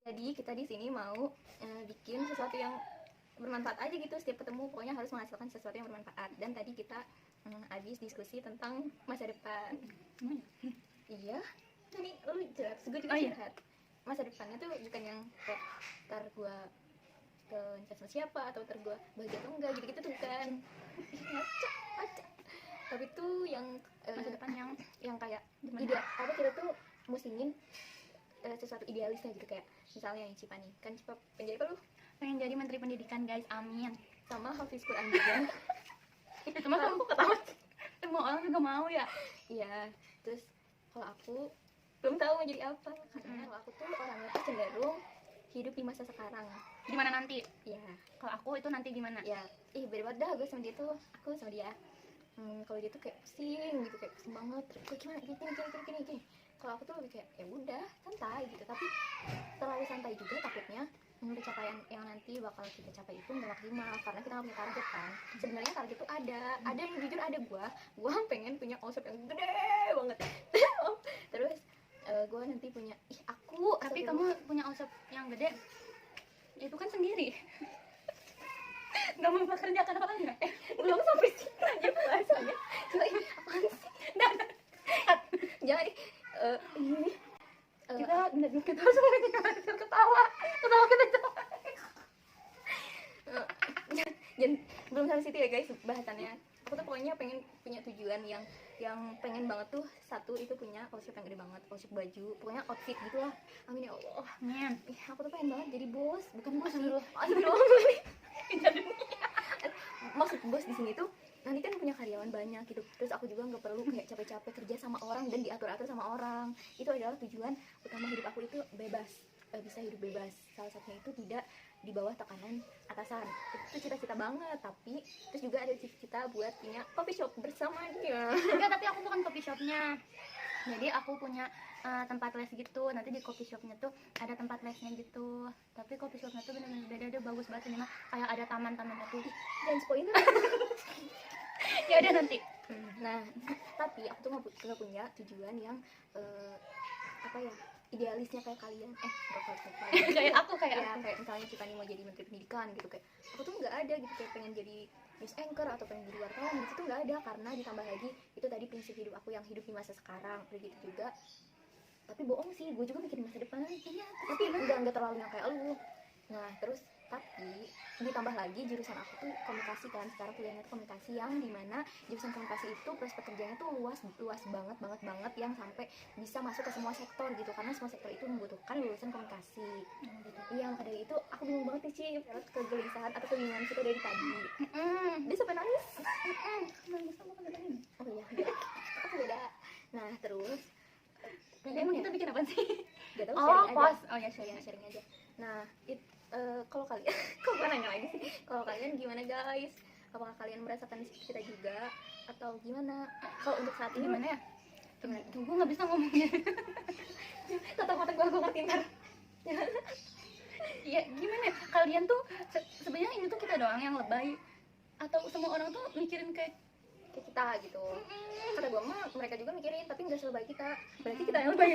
Jadi kita di sini mau bikin sesuatu yang bermanfaat aja gitu. Setiap ketemu pokoknya harus menghasilkan sesuatu yang bermanfaat. Dan tadi kita habis diskusi tentang masa depan. Iya, tadi lu jelas, gue juga curhat. Masa depannya tuh bukan yang kayak ntar gue ke nikah sama siapa atau ntar gue bahagia atau enggak gitu-gitu tuh bukan. Acak. Tapi tuh yang masa depan yang kayak ide apa kita tuh musingin sesuatu idealisnya gitu, kayak misalnya yang Cipa nih, kan Cipa pengen jadi apa lu? pengen jadi menteri pendidikan guys, amin. Sama Hafiz Quran juga. Cuma kamu ketawa, semua orang juga mau ya. Iya, terus kalau aku belum tahu mau jadi apa, karena kalau aku tuh orangnya tuh cenderung hidup di masa sekarang. Gimana nanti? Iya. Kalau aku itu nanti gimana? Ya, beda banget dah gue sama dia tuh. Aku sama dia. Kalau dia tuh kayak pusing gitu, kayak pusing banget. Kayak gimana? Gini. Kalau aku tuh lebih kayak ya udah santai gitu, tapi terlalu santai juga takutnya pencapaian yang nanti bakal kita capai itu nggak maksimal karena kita nggak punya target kan. Sebenarnya target itu ada yang jujur ada. Gua pengen punya omset yang gede banget. Terus gue nanti punya aku. Tapi kamu punya omset yang gede itu kan sendiri. Nggak mempekerjakan orang nggak? Belum sampai sini aja bahasanya. Coba apaan sih? Jangan nih. Ini kita harus ketawa kita jauh. Jangan, belum sampai situ ya guys bahasannya. Aku tuh pokoknya pengen punya tujuan yang pengen banget tuh. Satu itu punya outfit yang gede banget, outfit baju, pokoknya outfit gitu lah. Amin ya Allah. Amin. Aku tuh pengen banget jadi bos, bukan bos dulu. Maksud bos di sini tuh nanti kan punya karyawan banyak gitu. Terus aku juga nggak perlu kayak capek-capek kerja sama orang dan diatur-atur sama orang. Itu adalah tujuan utama hidup aku, itu bebas, bisa hidup bebas. Salah satunya itu tidak di bawah tekanan atasan. Itu cita-cita banget. Tapi terus juga ada cita-cita buat punya coffee shop bersama dia. Enggak, tapi aku bukan coffee shopnya. Jadi aku punya tempat les gitu. Nanti di coffee shopnya tuh ada tempat lesnya gitu. Tapi coffee shopnya tuh bener-bener beda, dia bagus banget ini mah. Kayak ada taman-tamannya tuh. Dan spoiler. Ya udah nanti. Nah, tapi aku tuh nggak punya tujuan yang apa ya, idealisnya kayak kalian. Kayak aku kayak misalnya kita nih mau jadi menteri pendidikan gitu, kayak aku tuh nggak ada gitu, kayak pengen jadi news anchor atau pengen jadi wartawan gitu tuh nggak ada. Karena ditambah lagi itu tadi prinsip hidup aku yang hidup di masa sekarang begitu juga. Tapi bohong sih, gue juga mikirin masa depan. Iya, tapi nggak terlalu yang kayak lu. Nah terus tapi ditambah lagi jurusan aku tuh komunikasi kan, sekarang kuliahnya tuh komunikasi, yang dimana jurusan komunikasi itu prospek kerjanya tuh luas banget yang sampai bisa masuk ke semua sektor gitu, karena semua sektor itu membutuhkan lulusan komunikasi gitu. Iya, maka dari itu aku bingung banget nih Ci, kegelisahan atau kebingungan kita dari tadi. Dia sampai nangis. Oh iya, aku beda. Nah terus emang kita bikin apa sih? Gak tau, sharing aja. Nah kalau kalian kok gue nanya lagi sih, kalau kalian gimana guys, apakah kalian merasakan kita juga atau gimana? Kalau untuk saat ini Gimana ya? Tunggu, nggak bisa ngomongnya. kata-kata gue ngerti ntar. Ya gimana ya? Kalian tuh sebenarnya ini tuh kita doang yang lebay atau semua orang tuh mikirin kayak kita gitu? Kata gue mah mereka juga mikirin, tapi nggak selebay kita. Berarti kita yang lebay.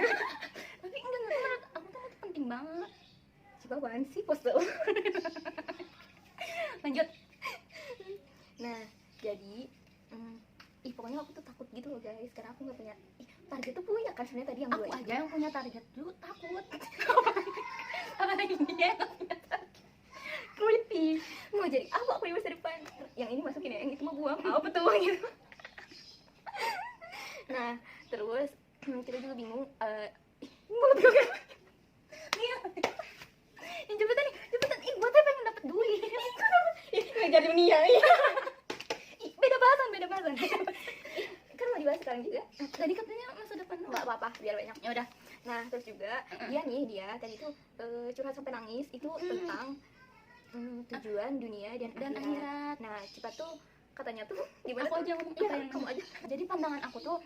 tapi enggak, menurut aku tuh itu penting banget. Coba apaan sih pos dulu. Lanjut. Nah jadi pokoknya aku tuh takut gitu loh guys, karena aku nggak punya target tuh. Punya kan sebenarnya tadi yang aku gue aja yang punya target dulu takut. Apalagi dia yang punya target. creepy. Mau jadi apa aku di masa depan? Yang ini masukin ya, yang itu mau buang. Apa tuh gitu. Nah terus kita juga bingung. Mulut gue cepetan, gue tuh pengen dapet duit. ngejar dunia ya. Beda bahasan. Kan mau dibahas sekarang juga. Tadi katanya masa depan. Nggak apa-apa, biar banyak. Ya udah. Nah terus juga dia tadi tuh curhat sampai nangis itu tentang tujuan dunia dan akhirat. Nah Cipa tuh katanya tuh gimana? Aku aja ngomong, kamu aja. Jadi pandangan aku tuh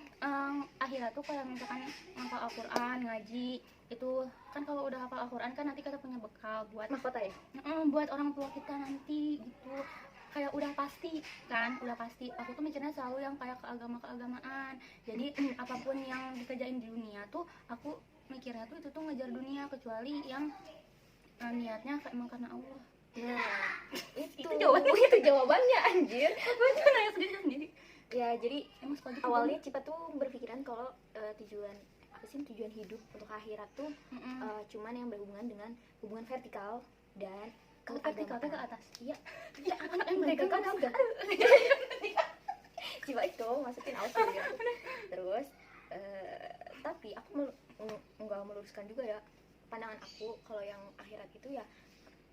akhirat tuh kayak misalkan hafal Al-Quran, ngaji itu kan. Kalau udah hafal Al-Quran kan nanti kita punya bekal buat mahkota ya, buat orang tua kita nanti gitu. Kayak udah pasti kan, udah pasti. Aku tuh mikirnya selalu yang kayak keagamaan. Jadi apapun yang dikerjain di dunia tuh aku mikirnya tuh itu tuh ngejar dunia, kecuali yang niatnya emang karena Allah. Nah, itu Itu jawabannya. itu jawabannya anjir. Gue tuh nanya sendiri. Ya jadi Emang suka gitu. awalnya Cipa tuh berpikiran kalau tujuan apa sih, tujuan hidup untuk akhirat tuh cuman yang berhubungan dengan hubungan vertikal dan Kalau vertikal tuh ke atas. Iya, ya anak yang mereka kan enggak. Cipa itu masukin aus gitu. Terus tapi aku enggak meluruskan juga ya pandangan aku kalau yang akhirat itu ya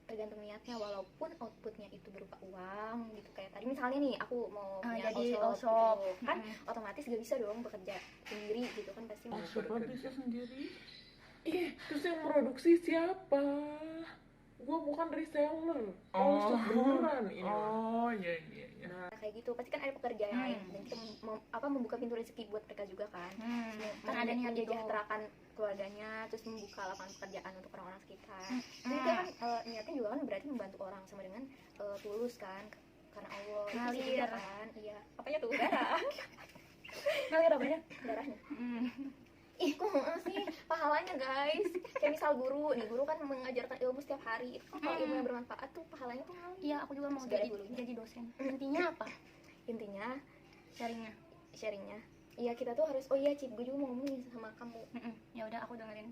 tergantung niatnya, walaupun outputnya itu berupa uang gitu. Kayak tadi misalnya nih aku mau punya jadi all all shop shop. gitu, kan otomatis gak bisa dong bekerja sendiri gitu kan, pasti mau Siapa bisa sendiri? Terus yang produksi siapa? Gua bukan reseller. Oh, beneran ini. Oh, iya. nah, kayak gitu pasti kan ada pekerja yang lain dan kita membuka pintu rezeki buat mereka juga kan. Kan ada niat itu. mensejahterakan keluarganya, terus membuka lapangan pekerjaan untuk orang-orang sekitar. Jadi itu kan niatnya juga kan berarti membantu orang sama dengan tulus kan, karena Allah. Itu sih Ngalir. juga kan, iya. Apanya tuh, darah? Ngalir apanya? Darahnya. Ih, kok sih pahalanya guys? Kayak misal guru kan mengajarkan ilmu setiap hari. Itu kan kalau ilmu yang bermanfaat tuh pahalanya tuh ngalir. Iya, aku juga mau Segala jadi gurunya. dosen. Intinya apa? Intinya Sharingnya. iya kita tuh harus, oh iya Cip, gue juga mau ngomongin sama kamu. Ya udah, aku dengerin.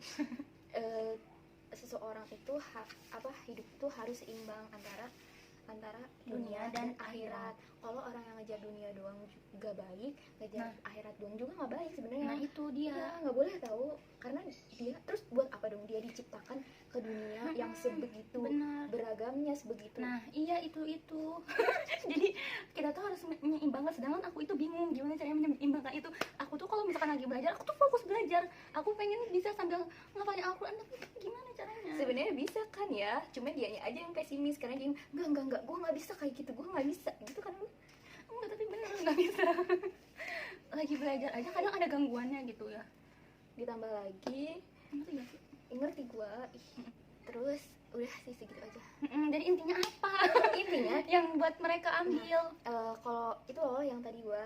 Seseorang itu hidup itu harus seimbang antara dunia dan akhirat. Kalau orang yang ngejar dunia doang gak baik, ngejar akhirat doang juga gak baik sebenarnya. Nah, itu dia. Ya, nggak boleh tahu, karena dia terus buat apa dong dia diciptakan ke dunia yang sebegitu Benar. beragamnya, sebegitu. Nah, iya itu. Jadi kita tuh harus menyeimbangkan, sedangkan aku itu bingung gimana caranya menyeimbangkan itu. Aku tuh kalau misalkan lagi belajar, aku tuh fokus belajar. Aku pengen bisa sambil ngapalin Al-Qur'an, tapi gimana caranya? Sebenarnya bisa kan ya, cuma dianya aja yang pesimis karena dia enggak, gue nggak bisa kayak gitu, gue nggak bisa gitu kan. Enggak, tapi bener nggak bisa. Lagi belajar aja kadang ada gangguannya gitu ya. Ditambah lagi Ngerti gak sih? ngerti gue. Terus udah sih segitu aja. Jadi intinya apa? Intinya Yang buat mereka ambil. kalau itu loh yang tadi gue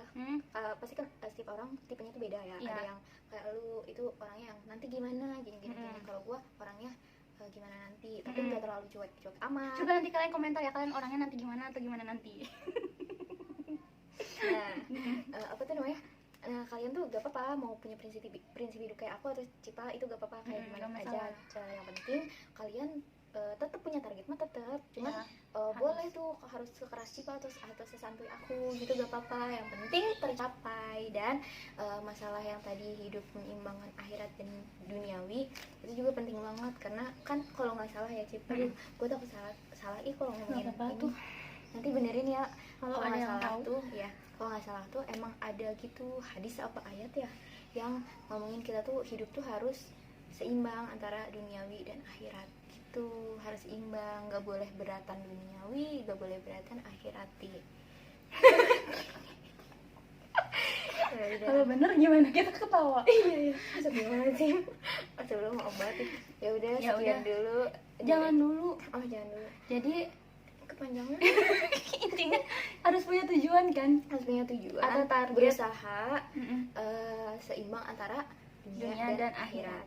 pasti kan setiap orang tipenya tuh beda ya. Iya. Ada yang kayak lu itu orangnya yang nanti gimana gini. Kalau gue orangnya gimana nanti, tapi nggak terlalu cuek amat. Coba nanti kalian komentar ya, kalian orangnya nanti gimana atau gimana nanti. Nah, apa tuh namanya? Nah, kalian tuh gak apa-apa mau punya prinsip hidup kayak aku atau Cipa, itu gak apa-apa, kayak Gak gimana masalah. aja. Yang penting kalian tetap punya target mah tetap, cuman Ya, boleh tuh harus sekeras Cipa atau sesantuy aku gitu, gak apa-apa. Yang penting tercapai. Dan masalah yang tadi hidup menyeimbangkan akhirat dan duniawi itu juga penting banget, karena kan kalau nggak salah ya Cipa, gue takut salah kalau ngomongin Nggak apa-apa ini. tuh. Nanti benerin ya Kalau kalau ada nggak yang salah tahu. tuh ya, kalau nggak salah tuh emang ada gitu hadis apa ayat ya yang ngomongin kita tuh hidup tuh harus seimbang antara duniawi dan akhirat gitu, harus imbang, nggak boleh beratan duniawi, nggak boleh beratan akhirati. Kalau bener gimana kita ketawa? Iya Astagfirullahaladzim. Sebelum mau obat ya udah Ya sekian udah. dulu. Jangan dulu. Oh jangan dulu, Jadi kepanjangan. intinya harus punya tujuan kan? Harus punya tujuan Atau target. berusaha seimbang antara Dunia dan akhirat.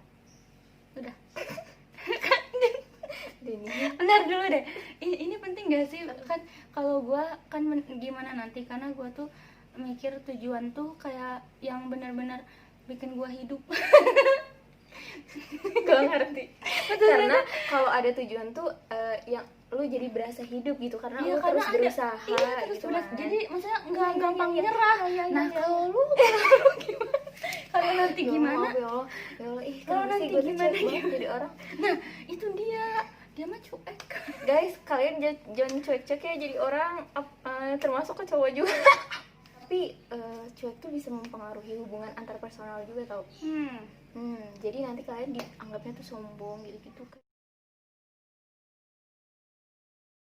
Udah. dunia. Bentar dulu deh. Ini penting gak sih? Kan kalau gue kan gimana nanti, karena gue tuh mikir tujuan tuh kayak yang benar-benar bikin gue hidup. Gak ngerti. Karena kalau ada tujuan tuh yang lu jadi berasa hidup gitu, karena Iya, lu karena terus ada- berusaha Iya, terus gitu berusaha. kan. Jadi maksudnya nggak Iya, gampang iya. nyerah. Iya, Nah iya. kalau lu gimana? Kalau nanti Ya gimana? Allah, ya Allah, ya Allah, ih Kalau kenapa sih nanti gue tuh gimana, cuek banget jadi orang. Nah itu dia mah cuek. Guys, kalian jangan cuek-cuek ya jadi orang, termasuk ke cowok juga. Tapi cuek tuh bisa mempengaruhi hubungan antar personal juga tau. Jadi nanti kalian dianggapnya tuh sombong gitu-gitu kan.